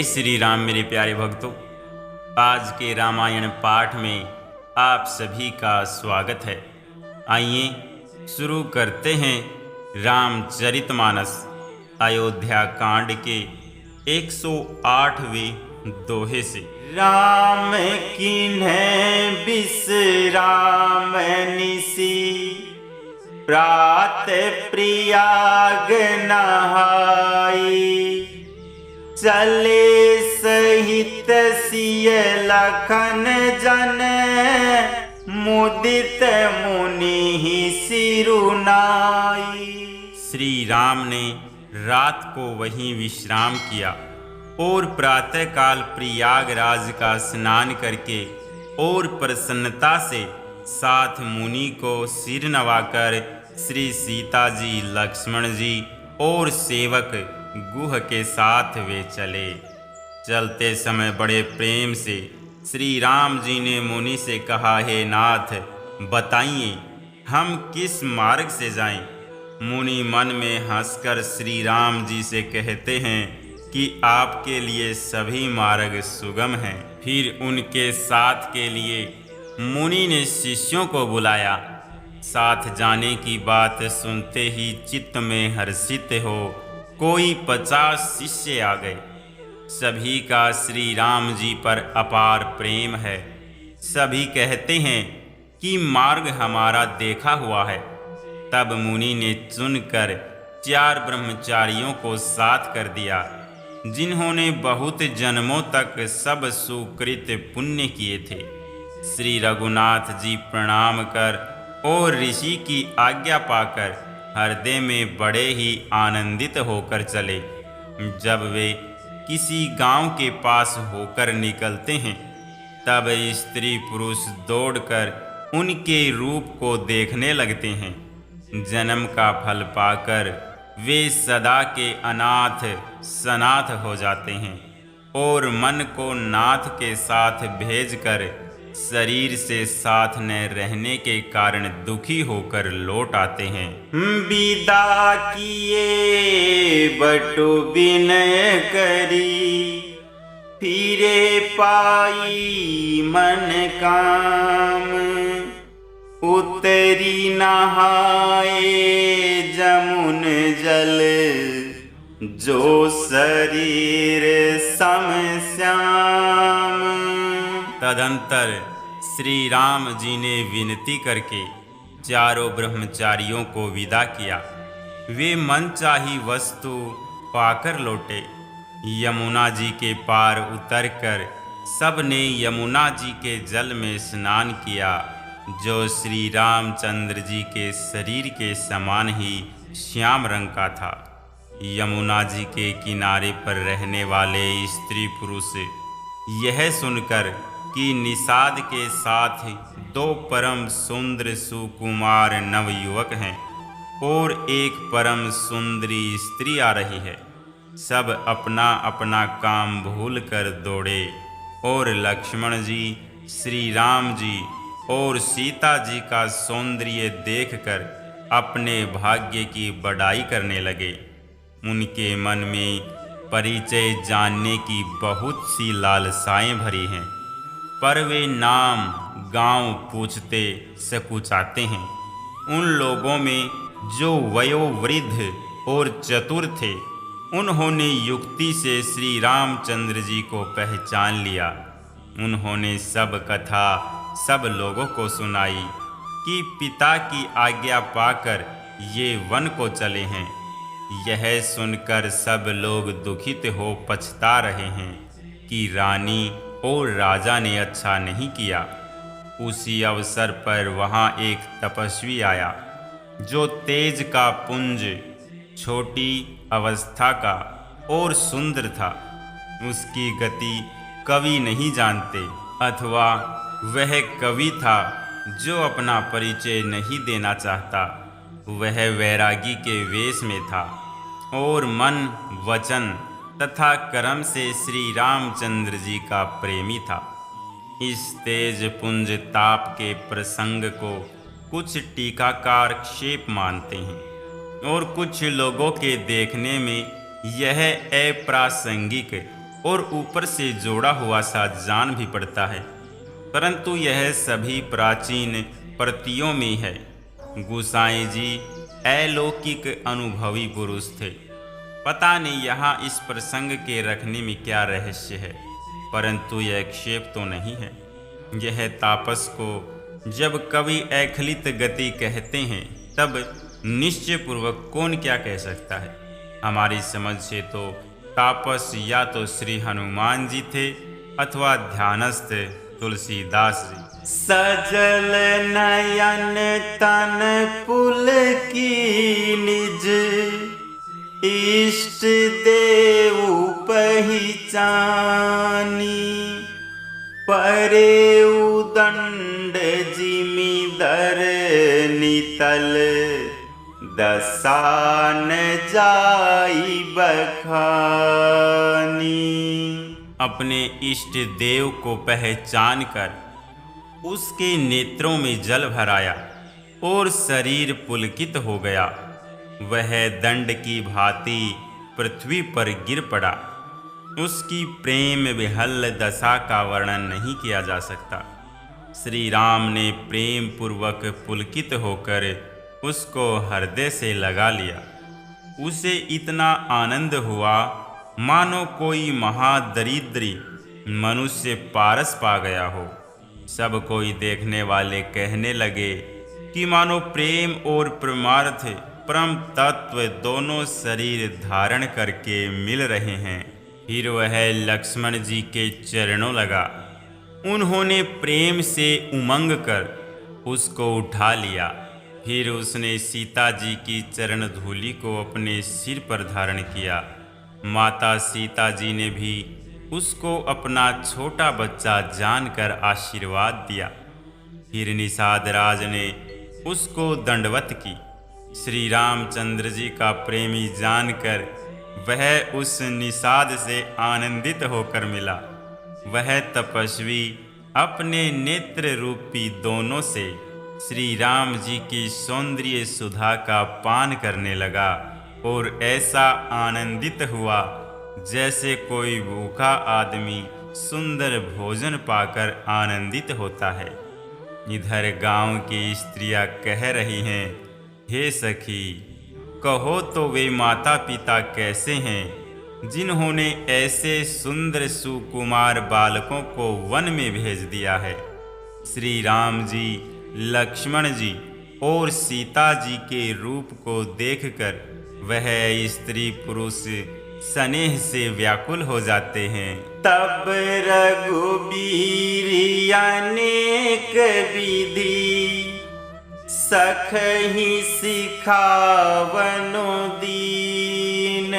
श्री राम मेरे प्यारे भक्तों, आज के रामायण पाठ में आप सभी का स्वागत है। आइए शुरू करते हैं रामचरितमानस अयोध्या कांड के 108वें दोहे से। राम किन्हें विश्राम निसी, प्रात प्रयाग नहाई। चले सहित सिय लखन जन, मुदित मुनि सिरुनाई। श्री राम ने रात को वहीं विश्राम किया और प्रातःकाल प्रयागराज का स्नान करके और प्रसन्नता से साथ मुनि को सिर नवाकर श्री सीता जी, लक्ष्मण जी और सेवक गुह के साथ वे चले। चलते समय बड़े प्रेम से श्री राम जी ने मुनि से कहा, हे नाथ, बताइए हम किस मार्ग से जाएं? मुनि मन में हंसकर श्री राम जी से कहते हैं कि आपके लिए सभी मार्ग सुगम हैं। फिर उनके साथ के लिए मुनि ने शिष्यों को बुलाया। साथ जाने की बात सुनते ही चित्त में हर्षित हो कोई 50 शिष्य आ गए। सभी का श्री राम जी पर अपार प्रेम है। सभी कहते हैं कि मार्ग हमारा देखा हुआ है। तब मुनि ने चुनकर 4 ब्रह्मचारियों को साथ कर दिया, जिन्होंने बहुत जन्मों तक सब सुकृत पुण्य किए थे। श्री रघुनाथ जी प्रणाम कर और ऋषि की आज्ञा पाकर हृदय में बड़े ही आनंदित होकर चले। जब वे किसी गांव के पास होकर निकलते हैं, तब स्त्री पुरुष दौड़कर उनके रूप को देखने लगते हैं। जन्म का फल पाकर वे सदा के अनाथ सनाथ हो जाते हैं और मन को नाथ के साथ भेजकर शरीर से साथ न रहने के कारण दुखी होकर लौट आते हैं। विदा किए बटु विनय करी, फिरे पाई मन काम। उतरी नहाए जमुन जल, जो शरीर सम श्याम। तदंतर श्री राम जी ने विनती करके चारों ब्रह्मचारियों को विदा किया। वे मनचाही वस्तु पाकर लौटे। यमुना जी के पार उतरकर सबने यमुना जी के जल में स्नान किया, जो श्री रामचंद्र जी के शरीर के समान ही श्याम रंग का था। यमुना जी के किनारे पर रहने वाले स्त्री पुरुष यह सुनकर कि निषाद के साथ 2 परम सुंदर सुकुमार नवयुवक हैं और एक परम सुंदरी स्त्री आ रही है, सब अपना अपना काम भूल कर दौड़े और लक्ष्मण जी, श्री राम जी और सीता जी का सौंदर्य देखकर अपने भाग्य की बड़ाई करने लगे। उनके मन में परिचय जानने की बहुत सी लालसाएं भरी हैं, पर वे नाम गांव पूछते सकुचाते हैं। उन लोगों में जो वयोवृद्ध और चतुर थे, उन्होंने युक्ति से श्री रामचंद्र जी को पहचान लिया। उन्होंने सब कथा सब लोगों को सुनाई कि पिता की आज्ञा पाकर ये वन को चले हैं। यह सुनकर सब लोग दुखित हो पछता रहे हैं कि रानी और राजा ने अच्छा नहीं किया। उसी अवसर पर वहाँ एक तपस्वी आया, जो तेज का पुंज, छोटी अवस्था का और सुंदर था। उसकी गति कवि नहीं जानते, अथवा वह कवि था जो अपना परिचय नहीं देना चाहता। वह वैरागी के वेश में था और मन, वचन तथा कर्म से श्री रामचंद्र जी का प्रेमी था। इस तेज पुंज ताप के प्रसंग को कुछ टीकाकार क्षेप मानते हैं और कुछ लोगों के देखने में यह अप्रासंगिक और ऊपर से जोड़ा हुआ सा जान भी पड़ता है, परंतु यह सभी प्राचीन प्रतियों में है। गोसाई जी अलौकिक अनुभवी पुरुष थे। पता नहीं यहाँ इस प्रसंग के रखने में क्या रहस्य है, परंतु यह क्षेप तो नहीं है। यह तापस को जब कवि अखिलित गति कहते हैं, तब निश्चय पूर्वक कौन क्या कह सकता है। हमारी समझ से तो तापस या तो श्री हनुमान जी थे अथवा ध्यानस्थ तुलसीदास जी। सजल नयन तन पुलकित निज, इष्ट देव पहचानी, परे उदंड जिमिदर नितल, दसान जाई बखानी। अपने इष्ट देव को पहचान कर उसके नेत्रों में जल भराया और शरीर पुलकित हो गया। वह दंड की भांति पृथ्वी पर गिर पड़ा। उसकी प्रेम विहल दशा का वर्णन नहीं किया जा सकता। श्री राम ने प्रेम पूर्वक पुलकित होकर उसको हृदय से लगा लिया। उसे इतना आनंद हुआ मानो कोई महादरिद्री मनुष्य पारस पा गया हो। सब कोई देखने वाले कहने लगे कि मानो प्रेम और परमार्थ परम तत्व दोनों शरीर धारण करके मिल रहे हैं। फिर वह लक्ष्मण जी के चरणों लगा। उन्होंने प्रेम से उमंग कर उसको उठा लिया। फिर उसने सीता जी की चरण धूलि को अपने सिर पर धारण किया। माता सीता जी ने भी उसको अपना छोटा बच्चा जानकर आशीर्वाद दिया। फिर निषाद राज ने उसको दंडवत की। श्री रामचंद्र जी का प्रेमी जानकर वह उस निषाद से आनंदित होकर मिला। वह तपस्वी अपने नेत्र रूपी दोनों से श्री राम जी की सौंदर्य सुधा का पान करने लगा और ऐसा आनंदित हुआ जैसे कोई भूखा आदमी सुंदर भोजन पाकर आनंदित होता है। इधर गांव की स्त्रियां कह रही हैं, हे सखी, कहो तो वे माता पिता कैसे हैं जिन्होंने ऐसे सुंदर सुकुमार बालकों को वन में भेज दिया है। श्री राम जी, लक्ष्मण जी और सीता जी के रूप को देखकर वह स्त्री पुरुष स्नेह से व्याकुल हो जाते हैं। तब रघुबीर अनेक विधि, सखहि सिखावनो दीन,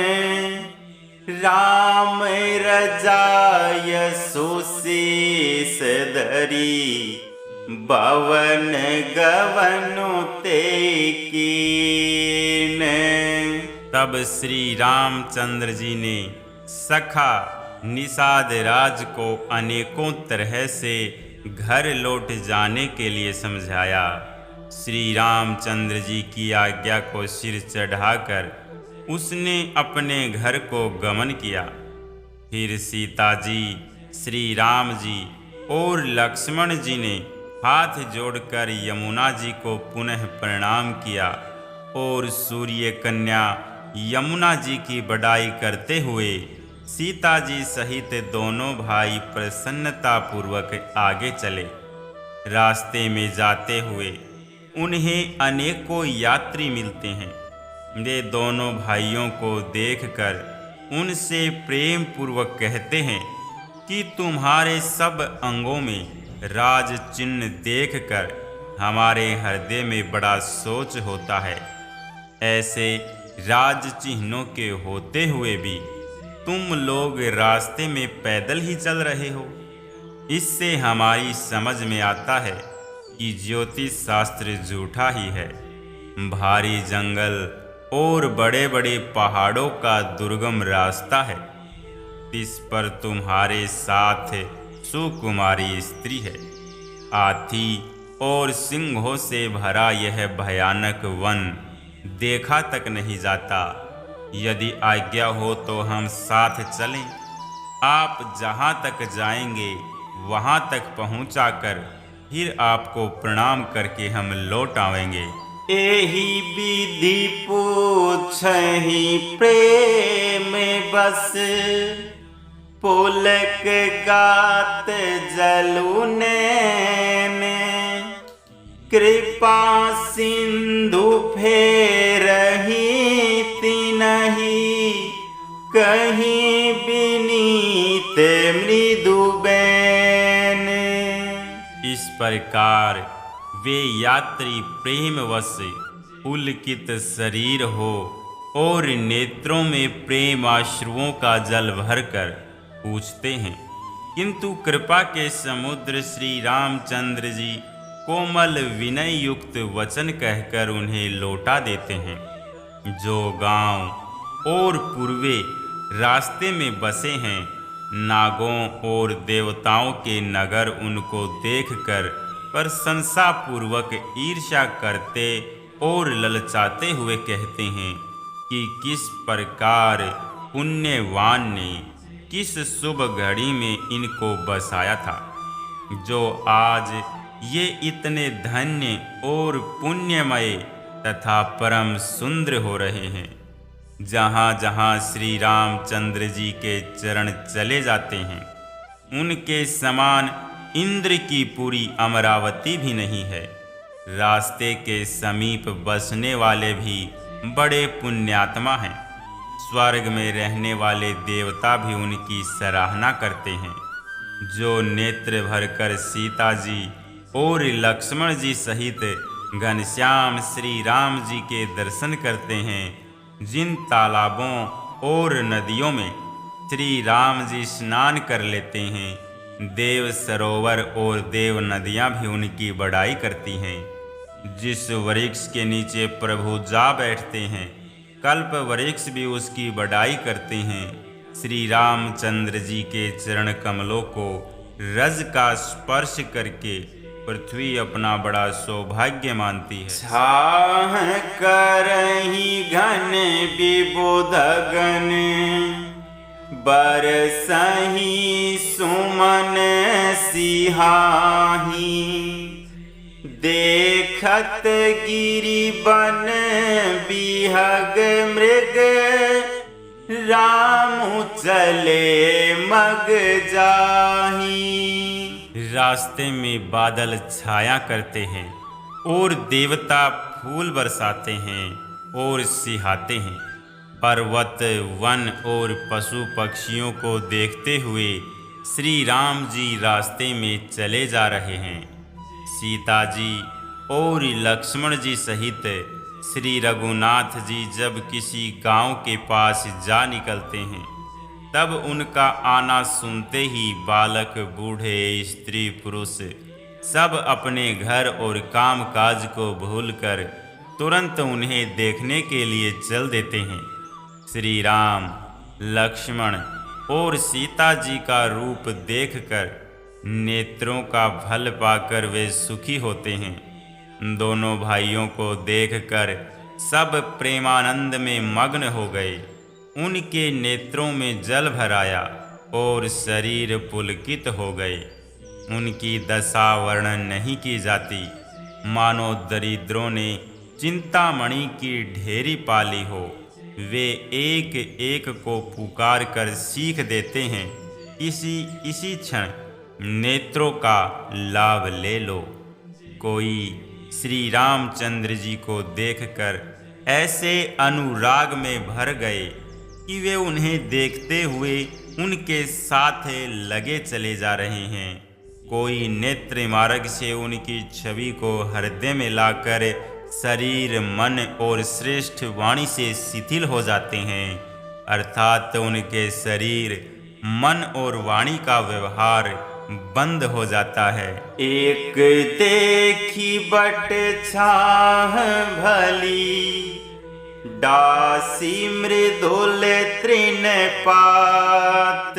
राम रजाय सुशेष धरी, बवन गवनो ते कीन। तब श्री रामचंद्र जी ने सखा निषाद राज को अनेकों तरह से घर लौट जाने के लिए समझाया। श्री रामचंद्र जी की आज्ञा को सिर चढ़ाकर उसने अपने घर को गमन किया। फिर सीता जी, श्री राम जी और लक्ष्मण जी ने हाथ जोड़कर यमुना जी को पुनः प्रणाम किया और सूर्य कन्या यमुना जी की बड़ाई करते हुए सीता जी सहित दोनों भाई प्रसन्नता पूर्वक आगे चले। रास्ते में जाते हुए उन्हें अनेकों यात्री मिलते हैं। वे दोनों भाइयों को देखकर उनसे प्रेम पूर्वक कहते हैं कि तुम्हारे सब अंगों में राज चिन्ह देखकर हमारे हृदय में बड़ा सोच होता है। ऐसे राज चिन्हों के होते हुए भी तुम लोग रास्ते में पैदल ही चल रहे हो। इससे हमारी समझ में आता है कि ज्योतिष शास्त्र झूठा ही है। भारी जंगल और बड़े बड़े पहाड़ों का दुर्गम रास्ता है। इस पर तुम्हारे साथ सुकुमारी स्त्री है। हाथी और सिंहों से भरा यह भयानक वन देखा तक नहीं जाता। यदि आज्ञा हो तो हम साथ चलें। आप जहाँ तक जाएंगे वहाँ तक पहुँचाकर फिर आपको प्रणाम करके हम लौट आवेंगे। एहि विधि पूछहि प्रेम बस, पुलक गात जलु नैन, कृपा सिंधु फेरहि तिनहि, कहीं विनीत मृदु बैन। इस प्रकार वे यात्री प्रेमवश पुलकित शरीर हो और नेत्रों में प्रेम आश्रुओं का जल भरकर पूछते हैं, किंतु कृपा के समुद्र श्री रामचंद्र जी कोमल विनय युक्त वचन कहकर उन्हें लौटा देते हैं। जो गांव और पूर्वे रास्ते में बसे हैं, नागों और देवताओं के नगर उनको देखकर प्रशंसापूर्वक ईर्ष्या करते और ललचाते हुए कहते हैं कि किस प्रकार पुण्यवान ने किस शुभ घड़ी में इनको बसाया था, जो आज ये इतने धन्य और पुण्यमय तथा परम सुंदर हो रहे हैं। जहाँ जहाँ श्री रामचंद्र जी के चरण चले जाते हैं, उनके समान इंद्र की पूरी अमरावती भी नहीं है। रास्ते के समीप बसने वाले भी बड़े पुण्यात्मा हैं। स्वर्ग में रहने वाले देवता भी उनकी सराहना करते हैं। जो नेत्र भरकर सीता जी और लक्ष्मण जी सहित घनश्याम श्री राम जी के दर्शन करते हैं, जिन तालाबों और नदियों में श्री राम जी स्नान कर लेते हैं, देव सरोवर और देव नदियाँ भी उनकी बड़ाई करती हैं। जिस वृक्ष के नीचे प्रभु जा बैठते हैं, कल्प वृक्ष भी उसकी बड़ाई करते हैं। श्री रामचंद्र जी के चरण कमलों को रज का स्पर्श करके पृथ्वी अपना बड़ा सौभाग्य मानती है। छाह करहि घन विबुधगन, बरसहि सुमन सिहाही, देखत गिरि बन बिहग मृग, राम चले मग जाही। रास्ते में बादल छाया करते हैं और देवता फूल बरसाते हैं और सिहाते हैं। पर्वत, वन और पशु पक्षियों को देखते हुए श्री राम जी रास्ते में चले जा रहे हैं। सीता जी और लक्ष्मण जी सहित श्री रघुनाथ जी जब किसी गांव के पास जा निकलते हैं, तब उनका आना सुनते ही बालक, बूढ़े, स्त्री, पुरुष सब अपने घर और काम काज को भूलकर तुरंत उन्हें देखने के लिए चल देते हैं। श्री राम, लक्ष्मण और सीता जी का रूप देखकर नेत्रों का फल पाकर वे सुखी होते हैं। दोनों भाइयों को देखकर सब प्रेमानंद में मग्न हो गए। उनके नेत्रों में जल भर आया और शरीर पुलकित हो गए। उनकी दशा वर्णन नहीं की जाती, मानो दरिद्रों ने चिंतामणि की ढेरी पाली हो। वे एक एक को पुकार कर सीख देते हैं, इसी क्षण नेत्रों का लाभ ले लो। कोई श्री रामचंद्र जी को देखकर ऐसे अनुराग में भर गए कि वे उन्हें देखते हुए उनके साथ लगे चले जा रहे हैं। कोई नेत्र मार्ग से उनकी छवि को हृदय में लाकर शरीर, मन और श्रेष्ठ वाणी से शिथिल हो जाते हैं, अर्थात उनके शरीर, मन और वाणी का व्यवहार बंद हो जाता है। एक देखी बट छाह भली, डासी मृदुल तृण पात,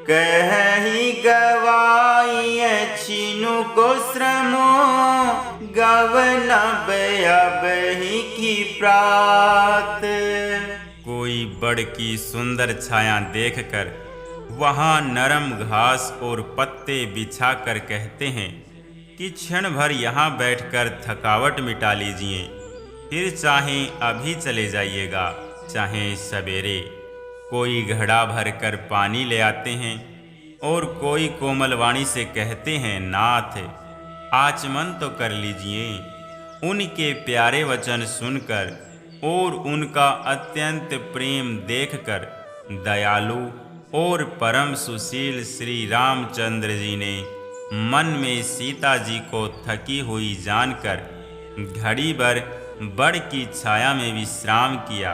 कहीं गवाई छिनु को श्रमो, गवन बही की प्रात। कोई बड़ की सुंदर छाया देखकर वहाँ नरम घास और पत्ते बिछा कर कहते हैं कि क्षण भर यहाँ बैठकर थकावट मिटा लीजिए, फिर चाहे अभी चले जाइएगा, चाहे सवेरे। कोई घड़ा भर कर पानी ले आते हैं और कोई कोमल वाणी से कहते हैं, नाथ आचमन तो कर लीजिए। उनके प्यारे वचन सुनकर और उनका अत्यंत प्रेम देखकर दयालु और परम सुशील श्री रामचंद्र जी ने मन में सीता जी को थकी हुई जानकर घड़ी भर बड़ की छाया में विश्राम किया।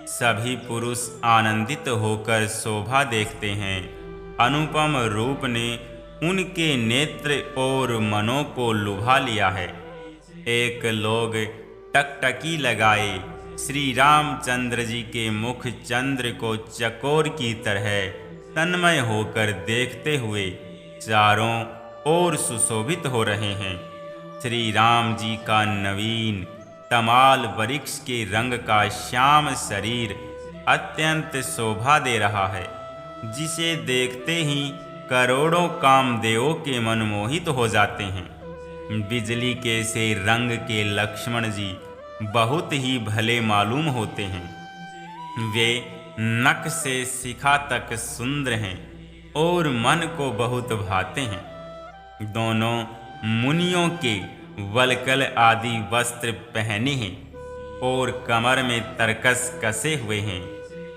सभी पुरुष आनंदित होकर शोभा देखते हैं। अनुपम रूप ने उनके नेत्र और मनों को लुभा लिया है। एक लोग टकटकी लगाए श्री रामचंद्र जी के मुख चंद्र को चकोर की तरह तन्मय होकर देखते हुए चारों ओर सुशोभित हो रहे हैं। श्री राम जी का नवीन तमाल वृक्ष के रंग का श्याम शरीर अत्यंत शोभा दे रहा है, जिसे देखते ही करोड़ों कामदेवों के मन मोहित हो जाते हैं। बिजली के से रंग के लक्ष्मण जी बहुत ही भले मालूम होते हैं। वे नख से शिखा तक सुंदर हैं और मन को बहुत भाते हैं। दोनों मुनियों के वलकल आदि वस्त्र पहने हैं और कमर में तरकस कसे हुए हैं।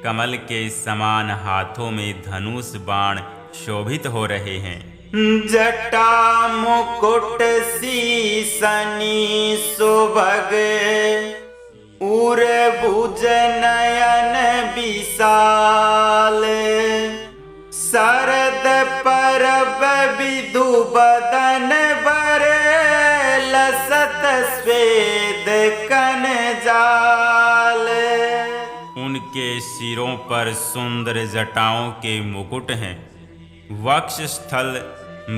कमल के समान हाथों में धनुष बाण शोभित हो रहे हैं। जटा मुकुट सीसनी सुभग उर भुज नयन विशाल शरद परब विधु बदन बर लसत स्वेद कन जाल। उनके सिरों पर सुंदर जटाओं के मुकुट हैं। वक्ष स्थल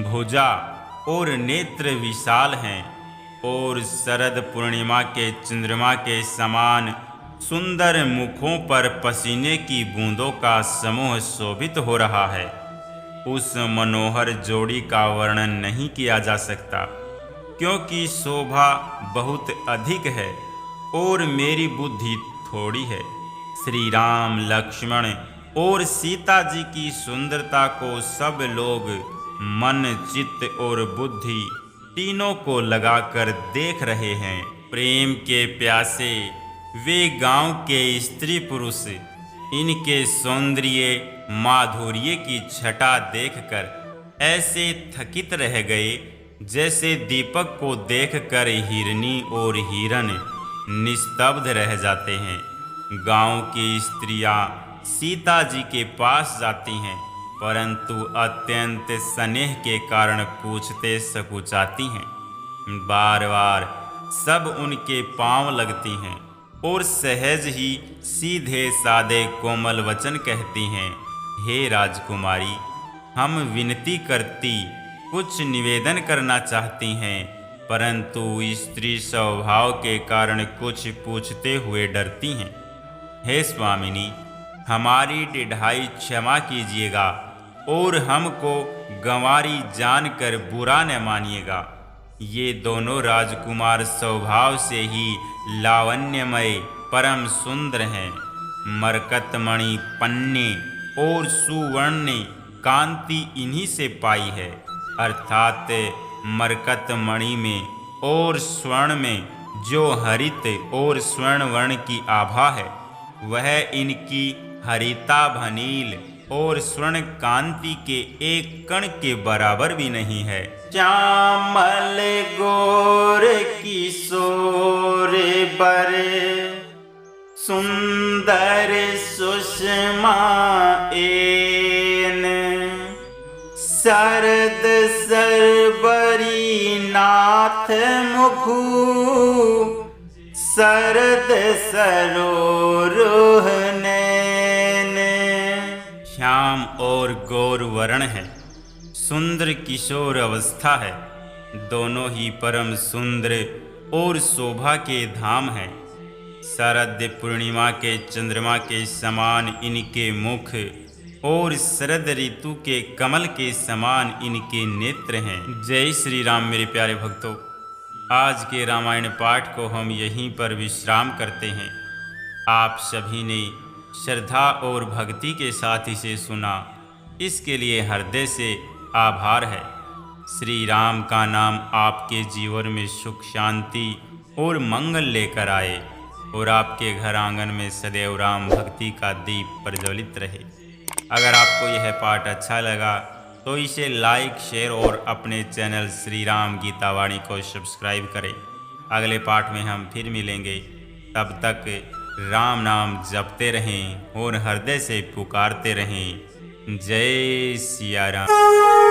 भुजा और नेत्र विशाल हैं और शरद पूर्णिमा के चंद्रमा के समान सुंदर मुखों पर पसीने की बूंदों का समूह शोभित हो रहा है। उस मनोहर जोड़ी का वर्णन नहीं किया जा सकता, क्योंकि शोभा बहुत अधिक है और मेरी बुद्धि थोड़ी है। श्री राम लक्ष्मण और सीता जी की सुंदरता को सब लोग मन चित्त और बुद्धि तीनों को लगाकर देख रहे हैं। प्रेम के प्यासे वे गांव के स्त्री पुरुष इनके सौंदर्य माधुर्य की छटा देखकर ऐसे थकित रह गए जैसे दीपक को देखकर हिरनी और हिरन निस्तब्ध रह जाते हैं। गांव की स्त्रियां सीता जी के पास जाती हैं, परंतु अत्यंत स्नेह के कारण पूछते सकुचाती हैं। बार बार सब उनके पांव लगती हैं और सहज ही सीधे सादे कोमल वचन कहती हैं, हे राजकुमारी, हम विनती करती कुछ निवेदन करना चाहती हैं, परंतु स्त्री स्वभाव के कारण कुछ पूछते हुए डरती हैं। हे स्वामिनी, हमारी ढिठाई क्षमा कीजिएगा और हमको गंवारी जानकर बुरा न मानिएगा। ये दोनों राजकुमार स्वभाव से ही लावण्यमय परम सुंदर हैं। मरकतमणि पन्ने और सुवर्ण कांति इन्हीं से पाई है, अर्थात मरकतमणि में और स्वर्ण में जो हरित और स्वर्ण वर्ण की आभा है, वह इनकी हरिता भनील और स्वर्ण कांति के एक कण के बराबर भी नहीं है। श्यामल गोर किशोर बर सुंदर सुषमा एन शरद सरबरी नाथ मुखु शरद सरोरुह नैन। श्याम और गौर वर्ण है, सुंदर किशोर अवस्था है, दोनों ही परम सुंदर और शोभा के धाम हैं। शरद पूर्णिमा के चंद्रमा के समान इनके मुख और शरद ऋतु के कमल के समान इनके नेत्र हैं। जय श्री राम मेरे प्यारे भक्तों, आज के रामायण पाठ को हम यहीं पर विश्राम करते हैं। आप सभी ने श्रद्धा और भक्ति के साथ इसे सुना, इसके लिए हृदय से आभार है। श्री राम का नाम आपके जीवन में सुख, शांति और मंगल लेकर आए और आपके घर आंगन में सदैव राम भक्ति का दीप प्रज्वलित रहे। अगर आपको यह पाठ अच्छा लगा तो इसे लाइक, शेयर और अपने चैनल श्री राम गीता वाणी को सब्सक्राइब करें। अगले पाठ में हम फिर मिलेंगे, तब तक राम नाम जपते रहें और हृदय से पुकारते रहें। जय सिया राम।